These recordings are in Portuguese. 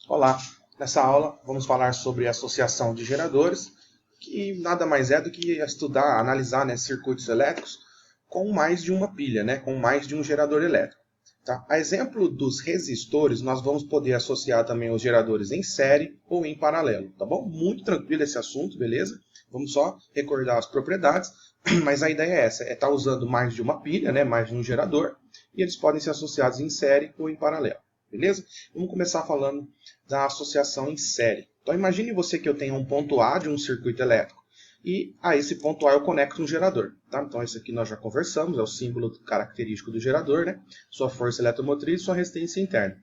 Olá, nessa aula vamos falar sobre associação de geradores, que nada mais é do que estudar, analisar, circuitos elétricos com mais de uma pilha, com mais de um gerador elétrico. Tá? A exemplo dos resistores, nós vamos poder associar também os geradores em série ou em paralelo, tá bom? Muito tranquilo esse assunto, beleza? Vamos só recordar as propriedades, mas a ideia é essa, é estar usando mais de uma pilha, mais de um gerador, e eles podem ser associados em série ou em paralelo. Beleza? Vamos começar falando da associação em série. Então imagine você que eu tenho um ponto A de um circuito elétrico e a esse ponto A eu conecto um gerador. Tá? Então isso aqui nós já conversamos, é o símbolo característico do gerador, sua força eletromotriz e sua resistência interna.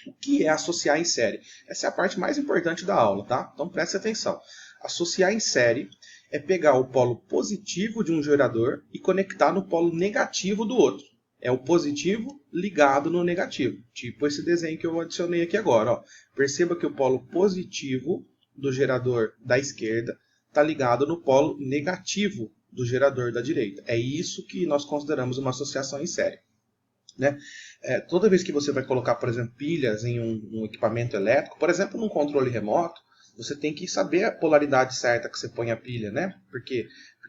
O que é associar em série? Essa é a parte mais importante da aula, tá? Então preste atenção. Associar em série é pegar o polo positivo de um gerador e conectar no polo negativo do outro. É o positivo ligado no negativo. Tipo esse desenho que eu adicionei aqui agora. Ó. Perceba que o polo positivo do gerador da esquerda está ligado no polo negativo do gerador da direita. É isso que nós consideramos uma associação em série. Toda vez que você vai colocar, por exemplo, pilhas em um equipamento elétrico, por exemplo, num controle remoto, você tem que saber a polaridade certa que você põe a pilha, Porque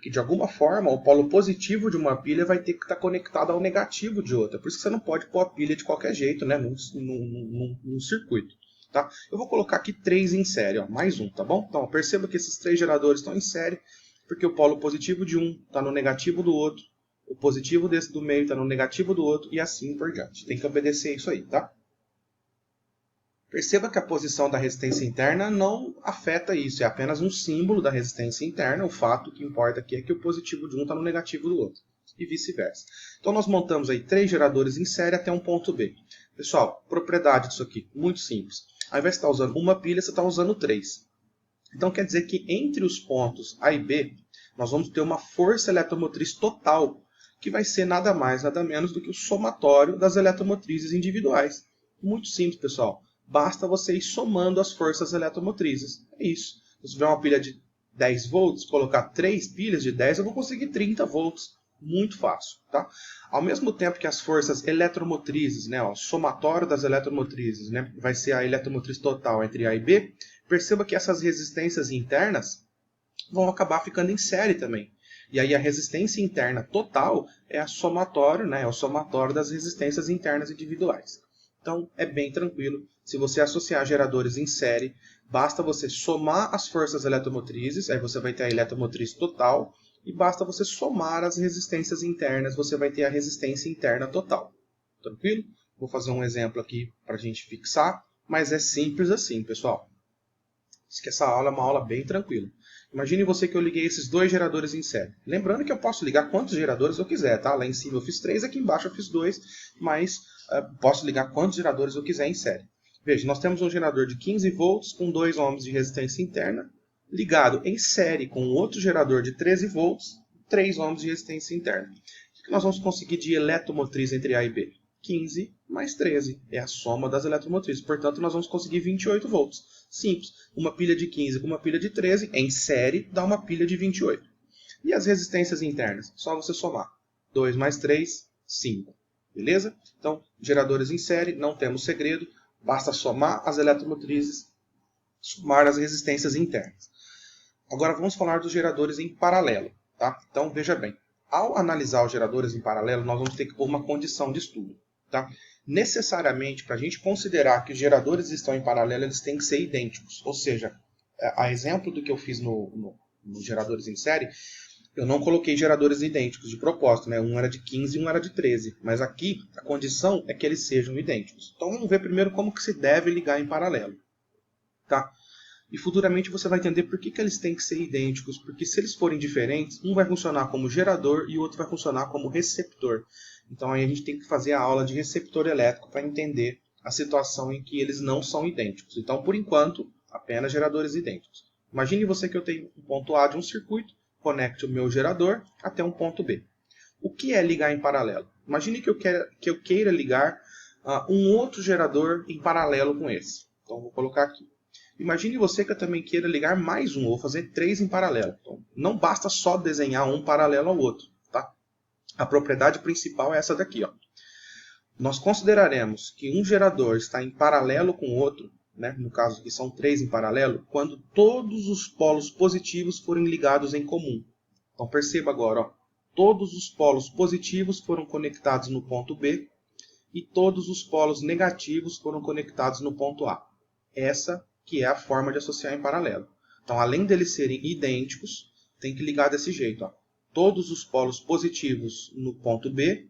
de alguma forma o polo positivo de uma pilha vai ter que estar conectado ao negativo de outra. Por isso que você não pode pôr a pilha de qualquer jeito, num circuito. Tá? Eu vou colocar aqui 3 em série, ó, mais um, tá bom? Então perceba que esses 3 geradores estão em série, porque o polo positivo de um está no negativo do outro, o positivo desse do meio está no negativo do outro e assim por diante. Tem que obedecer isso aí, tá? Perceba que a posição da resistência interna não afeta isso, é apenas um símbolo da resistência interna. O fato que importa aqui é que o positivo de um está no negativo do outro, e vice-versa. Então nós montamos aí 3 geradores em série até um ponto B. Pessoal, propriedade disso aqui, muito simples. Ao invés de estar usando uma pilha, você está usando 3. Então quer dizer que entre os pontos A e B, nós vamos ter uma força eletromotriz total, que vai ser nada mais, nada menos do que o somatório das eletromotrizes individuais. Muito simples, pessoal. Basta você ir somando as forças eletromotrizes. É isso. Se tiver uma pilha de 10 volts, colocar 3 pilhas de 10, eu vou conseguir 30 volts. Muito fácil. Tá? Ao mesmo tempo que as forças eletromotrizes, o somatório das eletromotrizes, vai ser a eletromotriz total entre A e B, perceba que essas resistências internas vão acabar ficando em série também. E aí a resistência interna total é a somatório, é o somatório das resistências internas individuais. Então é bem tranquilo. Se você associar geradores em série, basta você somar as forças eletromotrizes, aí você vai ter a eletromotriz total, e basta você somar as resistências internas, você vai ter a resistência interna total. Tranquilo? Vou fazer um exemplo aqui para a gente fixar, mas é simples assim, pessoal. Diz que essa aula é uma aula bem tranquila. Imagine você que eu liguei esses 2 geradores em série. Lembrando que eu posso ligar quantos geradores eu quiser, tá? Lá em cima eu fiz 3, aqui embaixo eu fiz 2, mas posso ligar quantos geradores eu quiser em série. Veja, nós temos um gerador de 15 volts com 2 ohms de resistência interna, ligado em série com outro gerador de 13 volts, 3 ohms de resistência interna. O que nós vamos conseguir de eletromotriz entre A e B? 15 mais 13 é a soma das eletromotrizes. Portanto, nós vamos conseguir 28 volts. Simples. Uma pilha de 15 com uma pilha de 13, em série, dá uma pilha de 28. E as resistências internas? Só você somar. 2 mais 3, 5. Beleza? Então, geradores em série, não temos segredo. Basta somar as eletromotrizes, somar as resistências internas. Agora vamos falar dos geradores em paralelo. Tá? Então, veja bem. Ao analisar os geradores em paralelo, nós vamos ter que pôr uma condição de estudo. Tá? Necessariamente, para a gente considerar que os geradores estão em paralelo, eles têm que ser idênticos. Ou seja, a exemplo do que eu fiz nos geradores em série, eu não coloquei geradores idênticos de propósito. Um era de 15 e um era de 13. Mas aqui, a condição é que eles sejam idênticos. Então, vamos ver primeiro como que se deve ligar em paralelo. Tá? E futuramente você vai entender por que eles têm que ser idênticos. Porque se eles forem diferentes, um vai funcionar como gerador e o outro vai funcionar como receptor. Então aí a gente tem que fazer a aula de receptor elétrico para entender a situação em que eles não são idênticos. Então, por enquanto, apenas geradores idênticos. Imagine você que eu tenho um ponto A de um circuito, conecte o meu gerador até um ponto B. O que é ligar em paralelo? Imagine que eu queira ligar um outro gerador em paralelo com esse. Então, vou colocar aqui. Imagine você que eu também queira ligar mais um, vou fazer 3 em paralelo. Então, não basta só desenhar um paralelo ao outro. Tá? A propriedade principal é essa daqui. Ó. Nós consideraremos que um gerador está em paralelo com o outro né? No caso aqui são 3 em paralelo, quando todos os polos positivos forem ligados em comum. Então perceba agora, ó, todos os polos positivos foram conectados no ponto B e todos os polos negativos foram conectados no ponto A. Essa que é a forma de associar em paralelo. Então, além deles serem idênticos, tem que ligar desse jeito, ó. Todos os polos positivos no ponto B,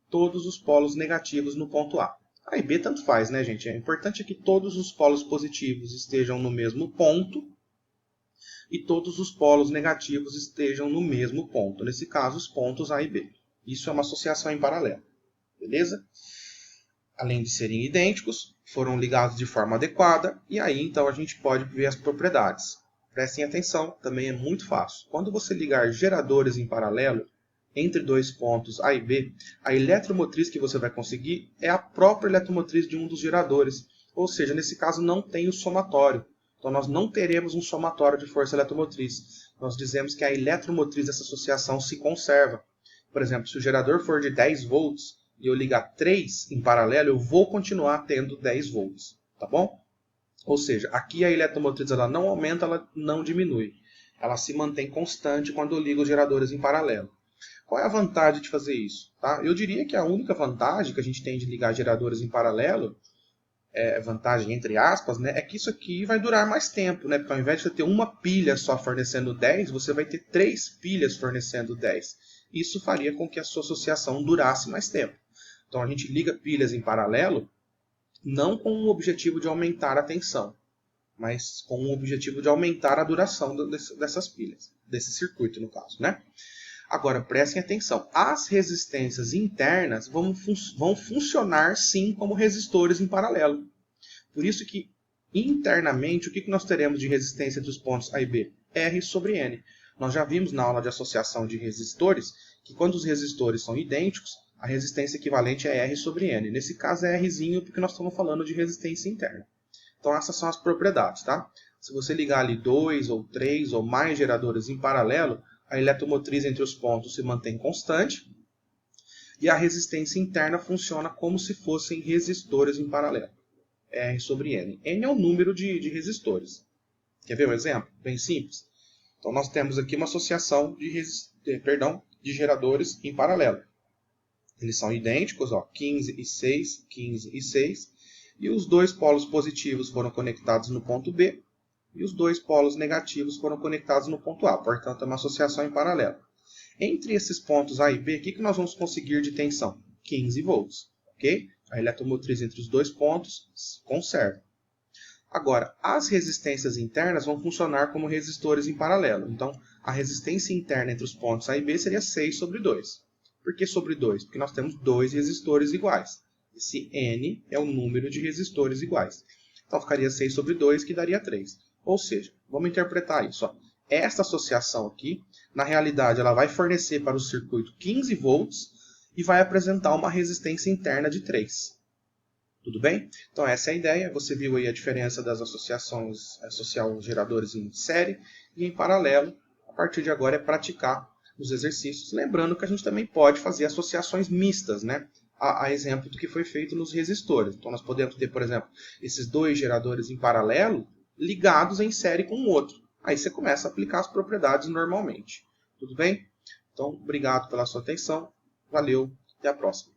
todos os polos negativos no ponto A. A e B tanto faz, né, gente? O importante é que todos os polos positivos estejam no mesmo ponto e todos os polos negativos estejam no mesmo ponto. Nesse caso, os pontos A e B. Isso é uma associação em paralelo. Beleza? Além de serem idênticos, foram ligados de forma adequada, e aí então a gente pode ver as propriedades. Prestem atenção, também é muito fácil. Quando você ligar geradores em paralelo, entre dois pontos A e B, a eletromotriz que você vai conseguir é a própria eletromotriz de um dos geradores. Ou seja, nesse caso não tem o somatório. Então nós não teremos um somatório de força eletromotriz. Nós dizemos que a eletromotriz dessa associação se conserva. Por exemplo, se o gerador for de 10 volts, e eu ligar 3 em paralelo, eu vou continuar tendo 10 volts, tá bom? Ou seja, aqui a eletromotriz ela não aumenta, ela não diminui. Ela se mantém constante quando eu ligo os geradores em paralelo. Qual é a vantagem de fazer isso? Tá? Eu diria que a única vantagem que a gente tem de ligar geradores em paralelo, vantagem entre aspas, né, é que isso aqui vai durar mais tempo, né? Porque ao invés de você ter uma pilha só fornecendo 10, você vai ter 3 pilhas fornecendo 10. Isso faria com que a sua associação durasse mais tempo. Então a gente liga pilhas em paralelo, não com o objetivo de aumentar a tensão, mas com o objetivo de aumentar a duração dessas pilhas, desse circuito no caso, né? Agora, prestem atenção, as resistências internas vão funcionar sim como resistores em paralelo. Por isso que, internamente, o que nós teremos de resistência entre os pontos A e B? R sobre N. Nós já vimos na aula de associação de resistores que quando os resistores são idênticos, a resistência equivalente é R sobre N. Nesse caso é Rzinho porque nós estamos falando de resistência interna. Então essas são as propriedades, tá? Se você ligar ali 2 ou 3 ou mais geradores em paralelo, a eletromotriz entre os pontos se mantém constante e a resistência interna funciona como se fossem resistores em paralelo. R sobre N. N é o número de resistores. Quer ver um exemplo? Bem simples. Então nós temos aqui uma associação de geradores em paralelo. Eles são idênticos, ó, 15 e 6, 15 e 6. E os dois polos positivos foram conectados no ponto B. E os dois polos negativos foram conectados no ponto A. Portanto, é uma associação em paralelo. Entre esses pontos A e B, o que nós vamos conseguir de tensão? 15 volts. Okay? A eletromotriz entre os dois pontos se conserva. Agora, as resistências internas vão funcionar como resistores em paralelo. Então, a resistência interna entre os pontos A e B seria 6 sobre 2. Por que sobre 2? Porque nós temos dois resistores iguais. Esse N é o número de resistores iguais. Então ficaria 6 sobre 2, que daria 3. Ou seja, vamos interpretar isso. Ó. Esta associação aqui, na realidade, ela vai fornecer para o circuito 15 volts e vai apresentar uma resistência interna de 3. Tudo bem? Então essa é a ideia. Você viu aí a diferença das associações, associar os geradores em série e em paralelo. A partir de agora é praticar os exercícios, lembrando que a gente também pode fazer associações mistas, né? A exemplo do que foi feito nos resistores. Então nós podemos ter, por exemplo, esses dois geradores em paralelo ligados em série com o outro. Aí você começa a aplicar as propriedades normalmente. Tudo bem? Então, obrigado pela sua atenção. Valeu, até a próxima.